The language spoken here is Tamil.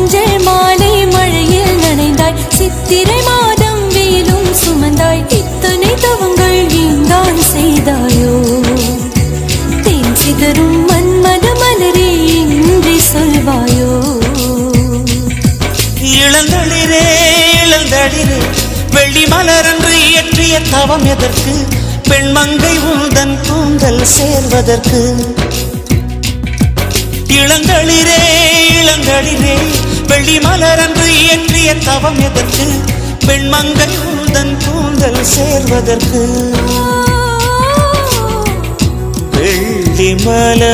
மஞ்சள் மாலை மழையில் நனைந்தாய், சித்திரை மாதம் வெயிலும் சுமந்தாய், இத்தனை தவங்கள் நீந்தான் செய்தாயோ? தேன் சிதறும் மன்மத மலரே இன்றி சொல்வாயோ? இளந்தளிரே இளந்தளிரே வெள்ளி மலரன்று இயற்றிய தவம் எதற்கு? பெண்மங்கை உந்தன் கூந்தல் சேர்வதற்கு. இளந்தளிரே இளந்தளிரே வெள்ளி மலரன்று இயற்றிய தவம் எதற்கு? பெண்மங்கை உந்தன் கூந்தல் சேர்வதற்கு. வெள்ளி மலர்